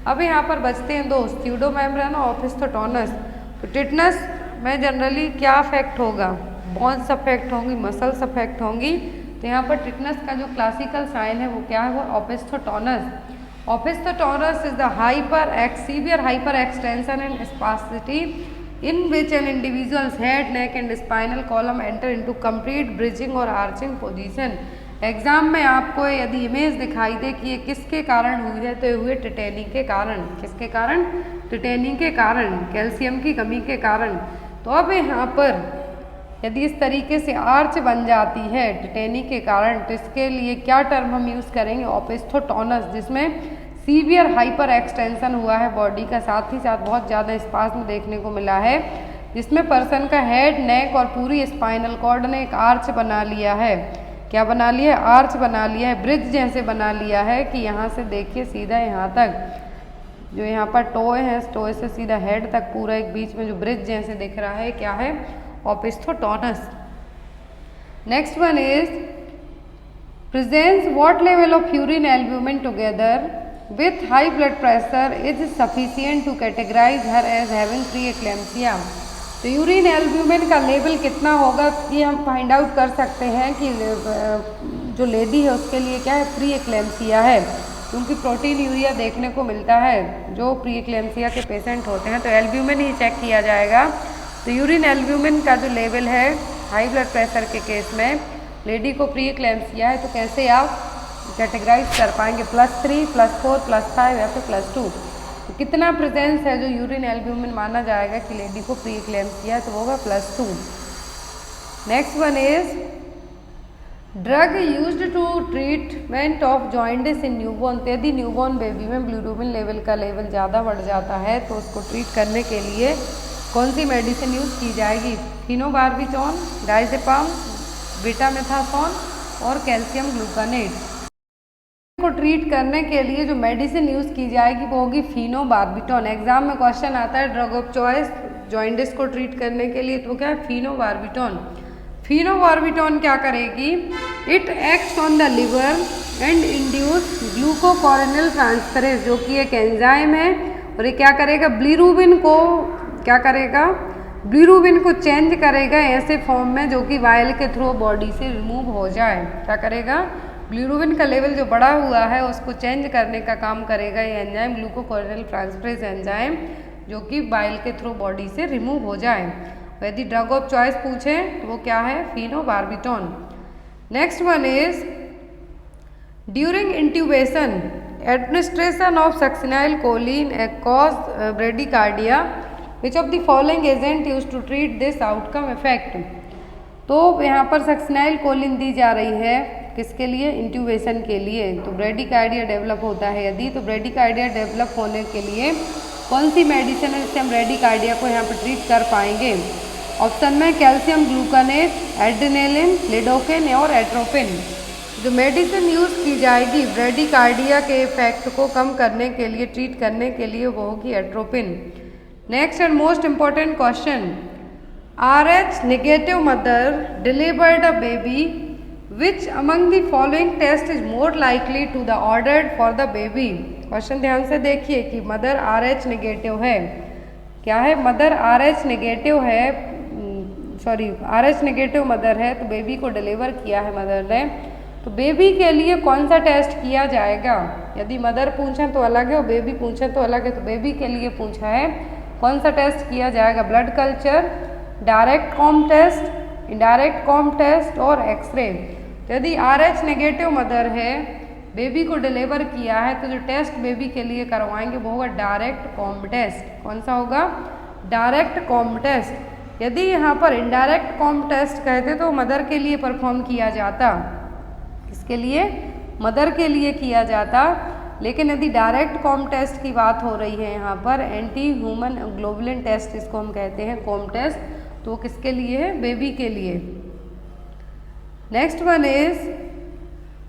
अब यहाँ पर बचते हैं दो, स्यूडोमेम्ब्रेन और ओपिस्थोटोनस। तो टिटनस में जनरली क्या अफेक्ट होगा? बोन्स अफेक्ट होंगी, मसल्स अफेक्ट होंगी। तो यहाँ पर टिटनस का जो क्लासिकल साइन है वो क्या है? वो opisthotonus. Opisthotonus is the severe hyper extension and spasticity in which an individual's head, neck and spinal column enter into complete bridging और arching position। एग्जाम में आपको यदि इमेज दिखाई दे कि ये किसके कारण हुई है तो ये हुए टिटेनी के कारण। किसके कारण? टिटेनी के कारण, कैल्शियम की कमी के कारण। तो अब यहाँ पर यदि इस तरीके से आर्च बन जाती है टिटेनी के कारण तो इसके लिए क्या टर्म हम यूज़ करेंगे? ओपिस्थोटोनस, जिसमें सीवियर हाइपर एक्सटेंशन हुआ है बॉडी का, साथ ही साथ बहुत ज़्यादा स्पाज्म देखने को मिला है, जिसमें पर्सन का हेड, नेक और पूरी स्पाइनल कॉर्ड ने एक आर्च बना लिया है। क्या बना लिया है? आर्च बना लिया है, ब्रिज जैसे बना लिया है कि यहाँ से देखिए सीधा यहाँ तक जो यहाँ पर टोए है, टोए से सीधा हेड तक पूरा एक बीच में जो ब्रिज जैसे दिख रहा है क्या है, opisthotonus. Next one is presence what level of urine albumin together with high blood pressure is sufficient to categorize her as having pre eclampsia. तो यूरिन एल्ब्यूमिन का लेवल कितना होगा ये हम फाइंड आउट कर सकते हैं कि जो लेडी है उसके लिए क्या है, प्री एक्लेम्सिया है, क्योंकि प्रोटीन यूरिया देखने को मिलता है जो प्री एक्लेम्सिया के पेशेंट होते हैं। तो एल्ब्यूमिन ही चेक किया जाएगा। तो यूरिन एल्ब्यूमिन का जो लेवल है हाई ब्लड प्रेशर के केस में लेडी को प्री एक्लेम्सिया है, तो कैसे आप कैटेगराइज कर पाएंगे, +3, +4, +5 या फिर +2। तो कितना प्रेजेंस है जो यूरिन एल्ब्यूमिन माना जाएगा कि लेडी को प्री एक्लेम्सिया, तो होगा +2। Next one is drug used to treatment of jaundice in newborn. तो यदि न्यूबॉर्न बेबी में बिलिरुबिन लेवल का लेवल ज़्यादा बढ़ जाता है तो उसको ट्रीट करने के लिए कौन सी मेडिसिन यूज़ की जाएगी, फिनोबार्बिटॉन, डायजेपाम, बीटामेथासोन और कैल्शियम ग्लूकानेट। को ट्रीट करने के लिए जो मेडिसिन यूज़ की जाएगी वो होगी फिनोबार्बिटॉन। एग्जाम में क्वेश्चन आता है ड्रग ऑफ चॉइस जॉइंटिस को ट्रीट करने के लिए, तो क्या है, फिनोबार्बिटॉन। फिनोबार्बिटॉन क्या करेगी, it acts on the liver and induce glucuronyl transferase, जो कि एक एंजाइम है, और ये क्या करेगा, बिलिरुबिन को क्या करेगा, बिलिरुबिन को चेंज करेगा ऐसे फॉर्म में जो कि वायल के थ्रू बॉडी से रिमूव हो जाए। क्या करेगा, बिलिरुबिन का लेवल जो बढ़ा हुआ है उसको चेंज करने का काम करेगा ये एंजाइम, ग्लूकोकोरिनल ट्रांसफरेज एंजाइम, जो कि बाइल के थ्रू बॉडी से रिमूव हो जाए। यदि ड्रग ऑफ चॉइस पूछे तो वो क्या है, phenobarbitone. Next one is during intubation administration of succinylcholine cause bradycardia, which of the following agent use to treat this outcome effect. तो यहाँ पर सक्सिनाइल कोलिन दी जा रही है किसके लिए, इंट्यूबेशन के लिए। तो ब्रेडिकार्डिया डेवलप होता है यदि, तो ब्रेडिकार्डिया डेवलप होने के लिए कौन सी मेडिसिन है जिससे हम ब्रेडिकार्डिया को यहाँ पर ट्रीट कर पाएंगे। ऑप्शन में कैल्शियम ग्लूकानेट, एड्रेनालिन, लिडोकेन और एट्रोपिन। जो मेडिसिन यूज़ की जाएगी ब्रेडिकार्डिया के इफेक्ट को कम करने के लिए, ट्रीट करने के लिए, वो होगी atropine. Next and most important question, RH negative mother delivered a baby which among the following test is more likely to the ordered for the baby. Question ध्यान से देखिए कि मदर RH नेगेटिव है, क्या है, मदर RH नेगेटिव है, RH नेगेटिव मदर है, तो बेबी को डिलीवर किया है मदर ने, तो बेबी के लिए कौन सा टेस्ट किया जाएगा। यदि मदर पूछें तो अलग है और बेबी पूछें तो अलग है, तो बेबी के लिए पूछा है कौन सा टेस्ट किया जाएगा, blood culture, direct Coombs test, indirect Coombs test और एक्सरे। तो यदि RH नेगेटिव मदर है, बेबी को डिलीवर किया है, तो जो टेस्ट बेबी के लिए करवाएंगे वो होगा डायरेक्ट कॉम टेस्ट। कौन सा होगा, डायरेक्ट कॉम टेस्ट। यदि यहाँ पर इनडायरेक्ट कॉम टेस्ट कहते तो मदर के लिए परफॉर्म किया जाता, किसके लिए, मदर के लिए किया जाता। लेकिन यदि डायरेक्ट कॉम टेस्ट की बात हो रही है यहाँ पर, एंटी ह्यूमन ग्लोबुलिन टेस्ट इसको हम कहते हैं, कॉम टेस्ट, तो वो किसके लिए है, बेबी के लिए। Next one is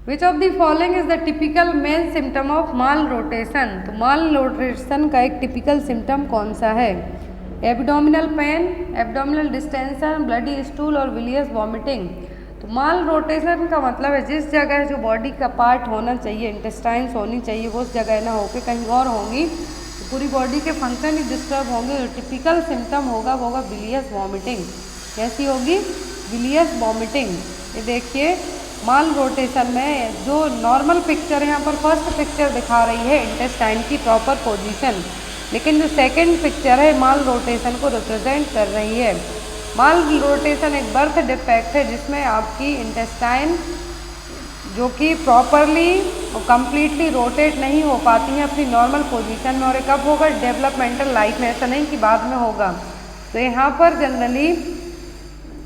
which of the following is the typical main symptom of mall rotation. तो माल रोटेशन का एक टिपिकल सिम्टम कौन सा है, abdominal pain, abdominal distension, bloody stool और विलियस वॉमिटिंग। तो माल रोटेशन का मतलब है जिस जगह जो बॉडी का पार्ट होना चाहिए, इंटेस्टाइन्स होनी चाहिए, वो उस जगह ना होकर कहीं और होंगी, तो पूरी बॉडी के फंक्शन ही डिस्टर्ब होंगे। जो टिपिकल सिम्टम होगा वो होगा विलियस वॉमिटिंग। कैसी होगी, विलियस वॉमिटिंग। ये देखिए माल रोटेशन में जो नॉर्मल पिक्चर यहाँ पर फर्स्ट पिक्चर दिखा रही है इंटेस्टाइन की प्रॉपर पोजीशन, लेकिन जो सेकंड पिक्चर है माल रोटेशन को रिप्रेजेंट कर रही है। माल रोटेशन एक बर्थ डिफेक्ट है जिसमें आपकी इंटेस्टाइन जो कि प्रॉपरली और कम्प्लीटली रोटेट नहीं हो पाती हैं अपनी नॉर्मल पोजीशन में। और कब होगा, डेवलपमेंटल लाइफ में, ऐसा नहीं कि बाद में होगा। तो यहाँ पर जनरली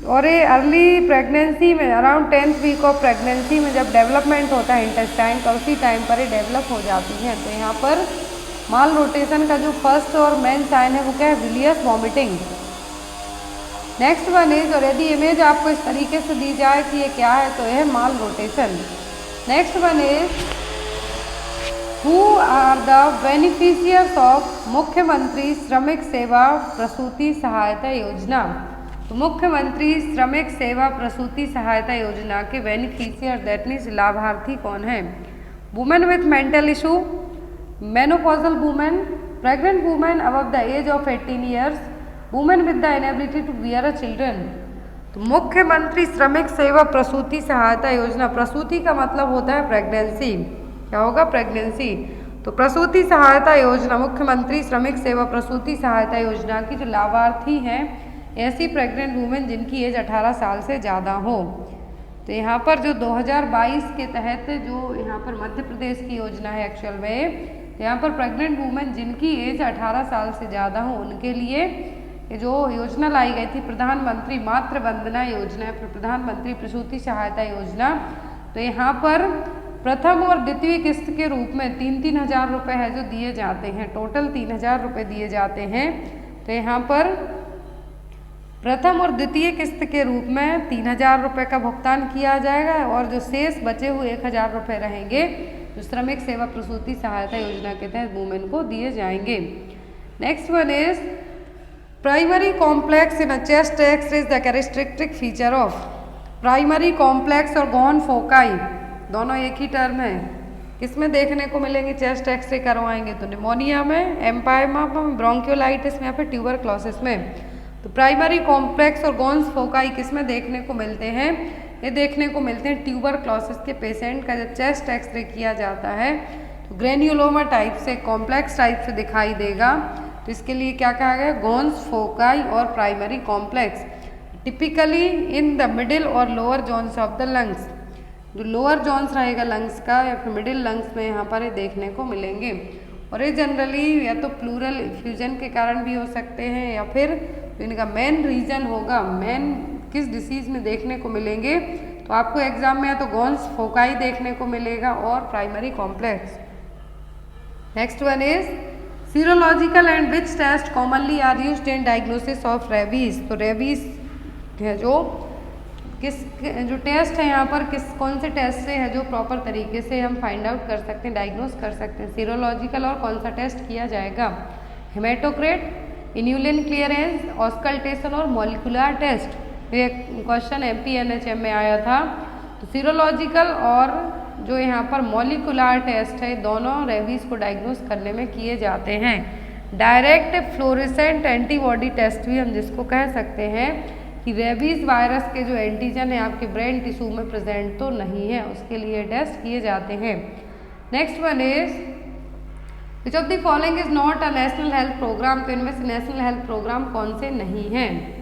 और ये अर्ली प्रेगनेंसी में, around 10th week of pregnancy में जब डेवलपमेंट होता है इंटेस्टाइन का, उसी टाइम पर ये डेवलप हो जाती हैं। तो यहाँ पर माल रोटेशन का जो फर्स्ट और मेन साइन है वो क्या है, विलियस वॉमिटिंग। नेक्स्ट वन इज, और यदि इमेज आपको इस तरीके से दी जाए कि ये क्या है, तो यह है malrotation. Next one is who are the beneficiaries of मुख्यमंत्री श्रमिक सेवा प्रसूति सहायता योजना। तो मुख्यमंत्री श्रमिक सेवा प्रसूति सहायता योजना के बेनिफिशियर दैट मीन्स लाभार्थी कौन है? Women with mental issue, menopausal women, pregnant women above the age of 18 years, women with the inability to bear a children. तो मुख्यमंत्री श्रमिक सेवा प्रसूति सहायता योजना, प्रसूति का मतलब होता है प्रेगनेंसी, क्या होगा? प्रेगनेंसी। तो प्रसूति सहायता योजना, मुख्यमंत्री श्रमिक सेवा प्रसूति सहायता योजना की जो लाभार्थी हैं ऐसी प्रेग्नेंट वुमेन जिनकी एज 18 साल से ज़्यादा हो। तो यहाँ पर जो 2022 के तहत जो यहाँ पर मध्य प्रदेश की योजना है एक्चुअल में, यहाँ पर प्रेग्नेंट वुमेन जिनकी एज 18 साल से ज़्यादा हो उनके लिए ये जो योजना लाई गई थी प्रधानमंत्री मातृ वंदना योजना, प्रधानमंत्री प्रसूति सहायता योजना। तो यहाँ पर प्रथम और द्वितीय किस्त के रूप में 3-3 हज़ार रुपये है जो दिए जाते हैं, टोटल 3 हज़ार रुपये दिए जाते हैं। तो यहाँ पर प्रथम और द्वितीय किस्त के रूप में 3 हज़ार रुपये का भुगतान किया जाएगा और जो शेष बचे हुए 1 हज़ार रुपये रहेंगे जो श्रमिक सेवा प्रसूति सहायता योजना के तहत वुमेन को दिए जाएंगे। Next one is primary complex in a chest x-ray is the characteristic feature of. Primary complex और गॉन फोकाई दोनों एक ही टर्म है, किसमें देखने को मिलेंगे? चेस्ट एक्सरे करवाएंगे तो निमोनिया में, एम्पायमा में, ब्रोंकियोलाइटिस में या फिर ट्यूबरक्लोसिस में। तो प्राइमरी कॉम्प्लेक्स और गॉन्स फोकाई किस में देखने को मिलते हैं? ये देखने को मिलते हैं ट्यूबरक्लोसिस के पेशेंट का जब चेस्ट एक्सरे किया जाता है तो ग्रेन्युलोमा टाइप से, कॉम्प्लेक्स टाइप से दिखाई देगा। तो इसके लिए क्या कहा गया? गॉन्स फोकाई और primary complex typically in the middle और lower zones of the lungs. जो लोअर जोन्स रहेगा लंग्स का या फिर मिडिल लंग्स में यहाँ पर ये देखने को मिलेंगे। और ये जनरली या तो प्लूरल इफ्यूजन के कारण भी हो सकते हैं या फिर तो इनका मेन रीजन होगा, मेन किस डिसीज में देखने को मिलेंगे। तो आपको एग्जाम में या तो गॉन्स फोकाई देखने को मिलेगा और primary complex. Next one is serological and which test commonly are used in diagnosis of rabies. तो रेबीज है जो टेस्ट है यहाँ पर कौन से टेस्ट से है जो प्रॉपर तरीके से हम फाइंड आउट कर सकते हैं, डायग्नोस कर सकते हैं? सीरोलॉजिकल और कौन सा टेस्ट किया जाएगा? हेमेटोक्रेट, इन्यूलिन क्लियरेंस, ऑस्कल्टेशन और मॉलिकुलर टेस्ट। ये क्वेश्चन MPNHM में आया था। तो सीरोलॉजिकल और जो यहाँ पर मॉलिकुलर टेस्ट है दोनों रेबीज को डायग्नोस करने में किए जाते हैं। डायरेक्ट फ्लोरेसेंट एंटीबॉडी टेस्ट भी हम जिसको कह सकते हैं कि रेबीज वायरस के जो एंटीजन है आपके ब्रेन टिश्यू में प्रेजेंट तो नहीं है, उसके लिए टेस्ट किए जाते हैं। Next one is which of the following is not a national health programme. तो इनमें से नेशनल हेल्थ प्रोग्राम कौन से नहीं हैं?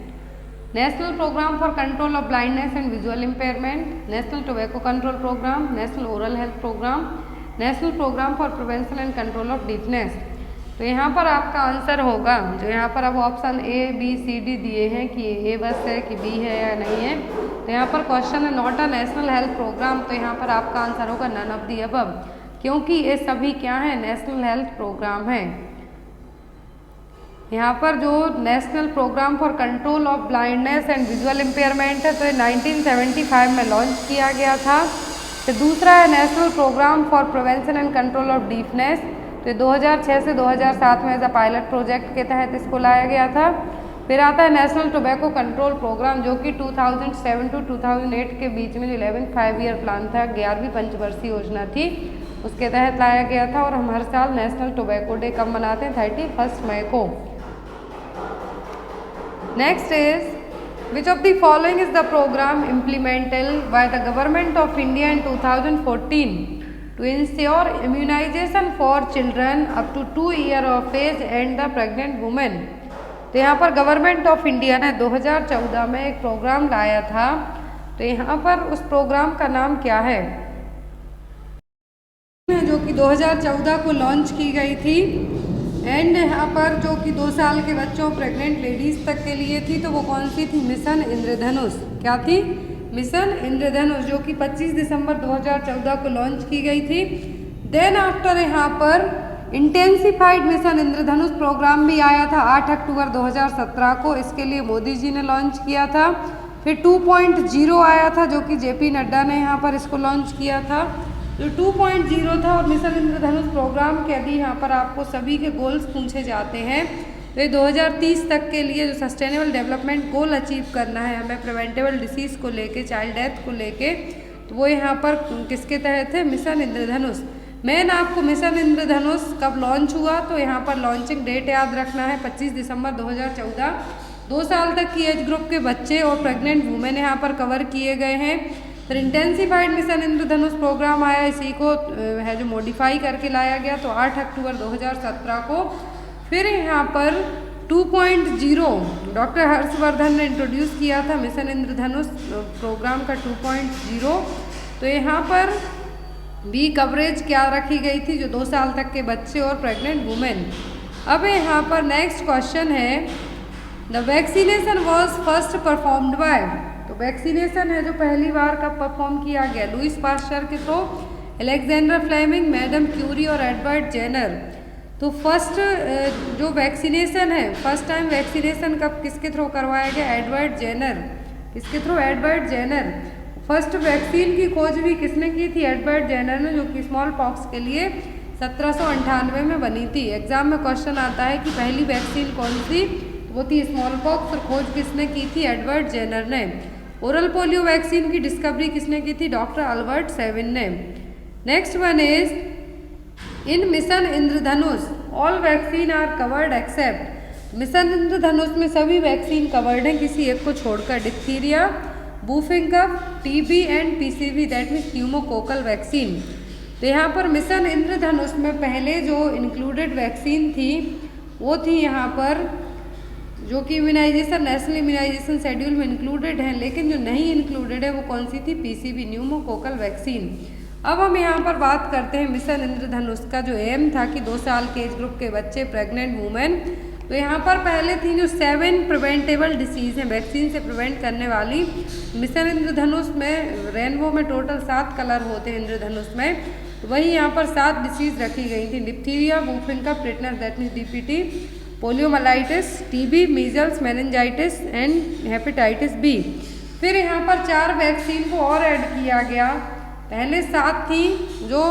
National programme for control of blindness and visual impairment, national tobacco control programme, national oral health programme, national programme for prevention and control of deafness. तो यहाँ पर आपका आंसर होगा जो यहाँ पर अब option A, B, C, D दिए हैं कि A बस है कि B है या नहीं है। तो यहाँ पर क्वेश्चन है not a national health programme. तो यहाँ पर आपका आंसर होगा नन ऑफ दी अबव, क्योंकि ये सभी क्या है? नेशनल हेल्थ प्रोग्राम है। यहाँ पर जो national programme for control of blindness and visual impairment है तो ये 1975 में लॉन्च किया गया था। फिर दूसरा है national programme for prevention and control of deafness. तो 2006 से 2007 में एज अ पायलट प्रोजेक्ट के तहत इसको लाया गया था। फिर आता है नेशनल टोबैको कंट्रोल प्रोग्राम जो कि 2007 टू 2008 के बीच में जो 11th 5 ईयर प्लान था, 11वीं पंचवर्षीय योजना थी, उसके तहत लाया गया था। और हम हर साल नेशनल टोबैको डे कब मनाते हैं? 31 मई को। Next is which of the following is the programme implemented by the government of India in 2014 to ensure immunization for children up to 2 years of age and the pregnant women। तो यहाँ पर गवर्नमेंट ऑफ इंडिया ने 2014 में एक प्रोग्राम लाया था। तो यहाँ पर उस प्रोग्राम का नाम क्या है? जो कि 2014 को लॉन्च की गई थी एंड यहाँ पर जो कि 2 साल के बच्चों प्रेग्नेंट लेडीज तक के लिए थी। तो वो कौन सी थी? मिशन इंद्रधनुष। क्या थी? मिशन इंद्रधनुष, जो कि 25 दिसंबर 2014 को लॉन्च की गई थी। देन आफ्टर यहाँ पर इंटेंसिफाइड मिशन इंद्रधनुष प्रोग्राम भी आया था 8 अक्टूबर 2017 को। इसके लिए मोदी जी ने लॉन्च किया था। फिर 2.0 आया था जो कि JP नड्डा ने यहाँ पर इसको लॉन्च किया था। जो 2.0 था और मिशन इंद्रधनुष प्रोग्राम के यदि यहाँ पर आपको सभी के गोल्स पूछे जाते हैं तो ये 2030 तक के लिए जो सस्टेनेबल डेवलपमेंट गोल अचीव करना है हमें प्रिवेंटेबल डिसीज़ को लेके, चाइल्ड डेथ को लेके, तो वो यहाँ पर किसके तहत है, मिशन इंद्रधनुष। मेन आपको मिशन इंद्रधनुष कब लॉन्च हुआ तो यहाँ पर लॉन्चिंग डेट याद रखना है 25 दिसंबर 2014। 2 साल तक की एज ग्रुप के बच्चे और प्रेग्नेंट वुमेन यहाँ पर कवर किए गए हैं। फिर इंटेंसिफाइड मिशन इंद्रधनुष प्रोग्राम आया, इसी को है जो मॉडिफाई करके लाया गया तो 8 अक्टूबर 2017 को। फिर यहाँ पर 2.0 डॉक्टर हर्षवर्धन ने इंट्रोड्यूस किया था मिशन इंद्रधनुष प्रोग्राम का 2.0। तो यहाँ पर भी कवरेज क्या रखी गई थी, जो 2 साल तक के बच्चे और प्रेग्नेंट वुमेन। अब यहाँ पर नेक्स्ट क्वेश्चन है, the vaccination was first performed by, तो वैक्सीनेशन है जो पहली बार कब परफॉर्म किया गया, लुईस पास्चर के through, Alexander Fleming, madam Curie और एडवर्ड जेनर। तो फर्स्ट जो वैक्सीनेशन है, फर्स्ट टाइम वैक्सीनेशन कब किसके थ्रू करवाया गया, एडवर्ड जेनर। किसके through, Edward Jenner. First vaccine की खोज भी किसने की थी, एडवर्ड जेनर ने, जो कि स्मॉल पॉक्स के लिए 1798 में बनी थी। एग्जाम में क्वेश्चन आता है कि पहली वैक्सीन कौन सी, वो थी स्मॉल पॉक्स और खोज किसने की थी, एडवर्ड जेनर ने। ओरल पोलियो वैक्सीन की डिस्कवरी किसने की थी, डॉक्टर अल्बर्ट सेविन ने। Next one is in Mission Indradhanush all vaccine are covered except, Mission Indradhanush में सभी वैक्सीन कवर्ड हैं किसी एक को छोड़कर, diphtheria, whooping cough, TB and PCV that means pneumococcal vaccine. तो यहाँ पर मिशन इंद्रधनुष में पहले जो इंक्लूडेड वैक्सीन थी वो थी यहाँ पर जो कि इम्यूनाइजेशन, नेशनल इम्यूनाइजेशन शेड्यूल में इंक्लूडेड है, लेकिन जो नहीं इंक्लूडेड है वो कौन सी थी, पीसीवी न्यूमोकोकल वैक्सीन। अब हम यहाँ पर बात करते हैं मिशन इंद्रधनुष का जो एम था कि 2 साल के एज ग्रुप के बच्चे, प्रेग्नेंट वुमेन। तो यहाँ पर पहले थी जो 7 प्रिवेंटेबल डिसीज़ हैं वैक्सीन से प्रिवेंट करने वाली। मिशन इंद्रधनुष में रेनबो में टोटल 7 कलर होते हैं इंद्रधनुष में, तो वही यहाँ पर 7 डिसीज़ रखी गई थी, diphtheria, whooping cough, tetanus that means DPT, poliomyelitis, TB, measles, meningitis and hepatitis B. फिर यहाँ पर 4 वैक्सीन को और ऐड किया गया, पहले 7 थी जो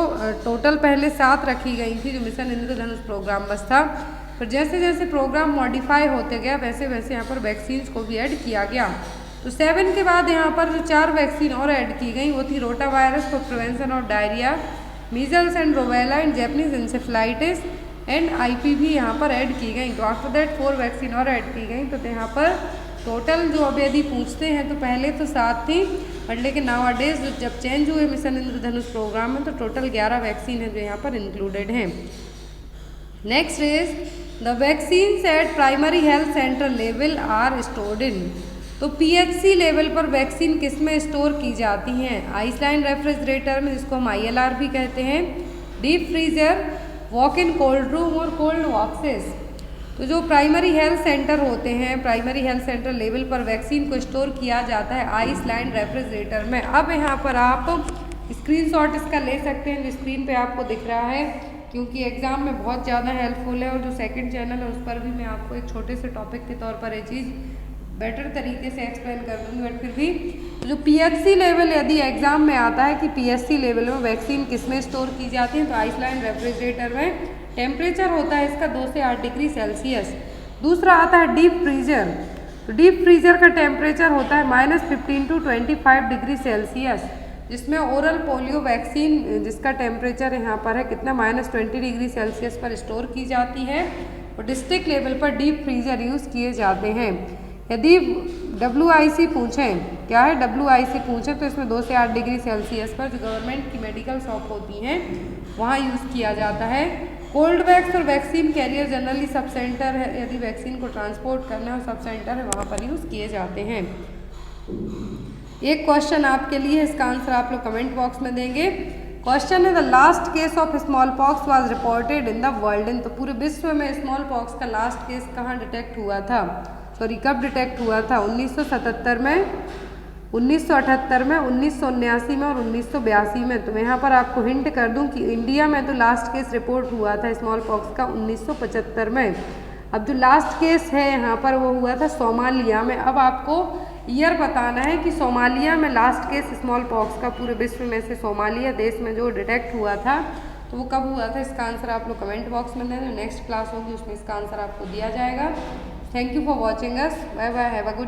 टोटल पहले 7 रखी गई थी जो मिशन इंद्रधनुष प्रोग्राम बस था। फिर जैसे जैसे प्रोग्राम मॉडिफाई होते गया वैसे वैसे यहाँ पर वैक्सीन्स को भी ऐड किया गया। तो 7 के बाद यहाँ पर जो 4 वैक्सीन और ऐड की गई वो थी rota virus for prevention of diarrhoea, measles and rubella and Japanese encephalitis and IPV यहाँ पर ऐड की गई। तो आफ्टर दैट 4 वैक्सीन और ऐड की गई। तो यहाँ पर टोटल जो अब यदि पूछते हैं तो पहले तो 7 थी, बट लेकिन नाउअडेज जब चेंज हुए मिशन इंद्रधनुष प्रोग्राम में तो टोटल 11 वैक्सीन है जो यहाँ पर इंक्लूडेड हैं। Next is the vaccines at primary health centre level are stored in, तो पीएचसी लेवल पर वैक्सीन किस में स्टोर की जाती हैं, आइसलैंड रेफ्रिजरेटर में जिसको हम आईएलआर भी कहते हैं, deep freezer, walk in cold room और कोल्ड बॉक्सेस। तो जो प्राइमरी हेल्थ सेंटर होते हैं, प्राइमरी हेल्थ सेंटर लेवल पर वैक्सीन को स्टोर किया जाता है आइसलैंड रेफ्रिजरेटर में। अब यहाँ पर आप स्क्रीनशॉट इसका ले सकते हैं जो स्क्रीन पे आपको दिख रहा है, क्योंकि एग्ज़ाम में बहुत ज़्यादा हेल्पफुल है। और जो सेकंड चैनल है उस पर भी मैं आपको एक छोटे से टॉपिक के तौर पर ये चीज़ बेटर तरीके से एक्सप्लेन कर दूँगी। बट फिर भी जो पीएचसी लेवल यदि एग्ज़ाम में आता है कि पीएचसी लेवल में वैक्सीन किस में स्टोर की जाती है, तो आइसलैंड रेफ्रिजरेटर में। टेम्परेचर होता है इसका 2 से 8 डिग्री सेल्सियस। दूसरा आता है डीप फ्रीजर, तो डीप फ्रीजर का टेम्परेचर होता है -15 to 25 डिग्री सेल्सियस, जिसमें ओरल पोलियो वैक्सीन जिसका टेम्परेचर यहाँ पर है कितना, -20 डिग्री सेल्सियस पर स्टोर की जाती है। और डिस्ट्रिक्ट लेवल पर डीप फ्रीजर यूज़ किए जाते हैं। यदि WIC पूछें, क्या है WIC पूछें, तो इसमें 2 से 8 डिग्री सेल्सियस पर जो गवर्नमेंट की मेडिकल शॉप होती हैं वहाँ यूज़ किया जाता है। कोल्ड वैक्स और vaccine carrier generally sub centre है, यदि वैक्सीन को ट्रांसपोर्ट करना है सब सेंटर है वहाँ पर यूज़ किए जाते हैं। एक क्वेश्चन आपके लिए, इसका आंसर आप लोग कमेंट बॉक्स में देंगे। क्वेश्चन है the last case of small pox was reported in the world in, तो पूरे विश्व में स्मॉल पॉक्स का लास्ट केस कहाँ डिटेक्ट हुआ था, सॉरी कब डिटेक्ट हुआ था, 1977 में, 1978 में, 1979 में और 1982 में। तो मैं यहाँ पर आपको हिंट कर दूँ कि इंडिया में तो लास्ट केस रिपोर्ट हुआ था स्मॉल पॉक्स का 1975 में। अब जो लास्ट केस है यहाँ पर वो हुआ था सोमालिया में। अब आपको ईयर बताना है कि सोमालिया में लास्ट केस स्मॉल पॉक्स का पूरे विश्व में से सोमालिया देश में जो डिटेक्ट हुआ था तो वो कब हुआ था, इसका आंसर आप लोग कमेंट बॉक्स में देना। नेक्स्ट क्लास होगी उसमें इसका आंसर आपको दिया जाएगा। Thank you for watching us. Bye bye, have a good